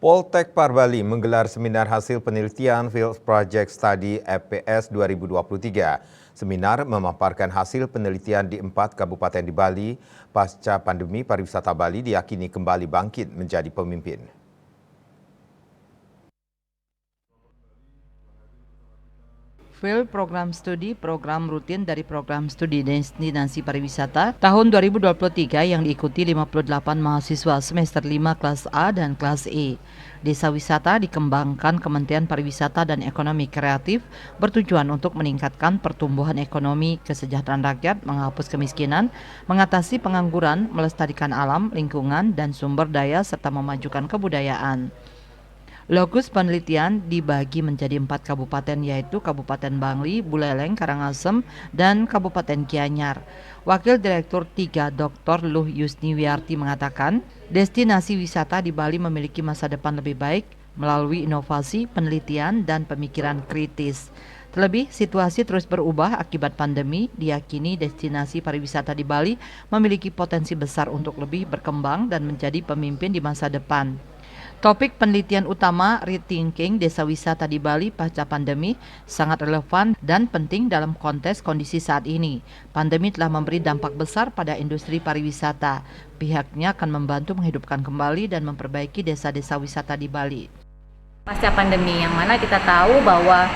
Poltek Par Bali menggelar seminar hasil penelitian Field Project Study FPS 2023. Seminar memaparkan hasil penelitian di 4 kabupaten di Bali pasca pandemi pariwisata Bali diyakini kembali bangkit menjadi pemimpin. Field Program Studi, program rutin dari program studi destinasi pariwisata tahun 2023 yang diikuti 58 mahasiswa semester 5 kelas A dan kelas E. Desa wisata dikembangkan Kementerian Pariwisata dan Ekonomi Kreatif bertujuan untuk meningkatkan pertumbuhan ekonomi, kesejahteraan rakyat, menghapus kemiskinan, mengatasi pengangguran, melestarikan alam, lingkungan, dan sumber daya serta memajukan kebudayaan. Lokus penelitian dibagi menjadi 4 kabupaten yaitu Kabupaten Bangli, Buleleng, Karangasem, dan Kabupaten Gianyar. Wakil Direktur 3 Dr. Luh Yusni Wiarti mengatakan, destinasi wisata di Bali memiliki masa depan lebih baik melalui inovasi, penelitian, dan pemikiran kritis. Terlebih, situasi terus berubah akibat pandemi, diyakini destinasi pariwisata di Bali memiliki potensi besar untuk lebih berkembang dan menjadi pemimpin di masa depan. Topik penelitian utama rethinking desa wisata di Bali pasca pandemi sangat relevan dan penting dalam konteks kondisi saat ini. Pandemi telah memberi dampak besar pada industri pariwisata. Pihaknya akan membantu menghidupkan kembali dan memperbaiki desa-desa wisata di Bali. Pasca pandemi yang mana kita tahu bahwa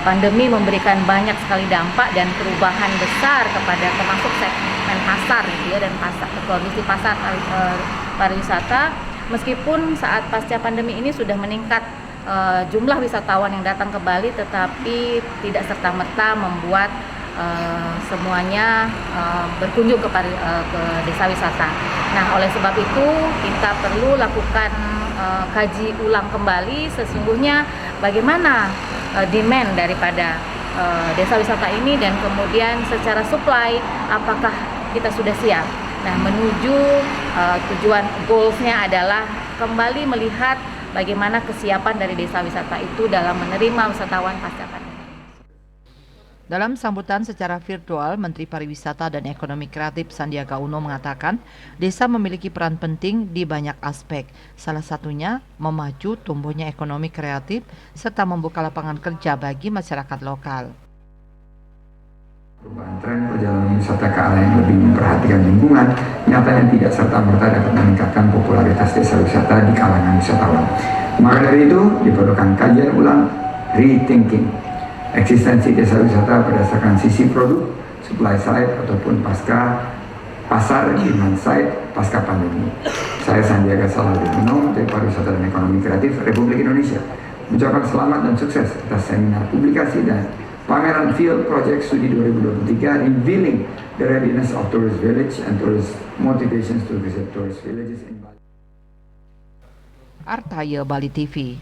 pandemi memberikan banyak sekali dampak dan perubahan besar kepada termasuk segmen pasar gitu ya, dan kondisi pasar pariwisata. Meskipun saat pasca pandemi ini sudah meningkat jumlah wisatawan yang datang ke Bali, tetapi tidak serta-merta membuat semuanya berkunjung ke desa wisata. Nah, oleh sebab itu kita perlu lakukan kaji ulang kembali sesungguhnya bagaimana demand daripada desa wisata ini, dan kemudian secara supply apakah kita sudah siap. Nah, menuju tujuan goals-nya adalah kembali melihat bagaimana kesiapan dari desa wisata itu dalam menerima wisatawan pasca pandemi. Dalam sambutan secara virtual, Menteri Pariwisata dan Ekonomi Kreatif Sandiaga Uno mengatakan, desa memiliki peran penting di banyak aspek, salah satunya memacu tumbuhnya ekonomi kreatif serta membuka lapangan kerja bagi masyarakat lokal. Perubahan tren perjalanan wisata ke arah yang lebih memperhatikan lingkungan nyatanya tidak serta-merta dapat meningkatkan popularitas desa wisata di kalangan wisatawan. Maka dari itu diperlukan kajian ulang, rethinking eksistensi desa wisata berdasarkan sisi produk, supply side ataupun pasar demand side pasca pandemi. Saya Sandiaga Salahuddin Uno, Menteri Pariwisata dan Ekonomi Kreatif Republik Indonesia, mengucapkan selamat dan sukses atas seminar publikasi dan pameran Field Project Studi 2023 revealing the readiness of tourist village and tourist motivations to visit tourist villages in Bali. Artaya Bali TV.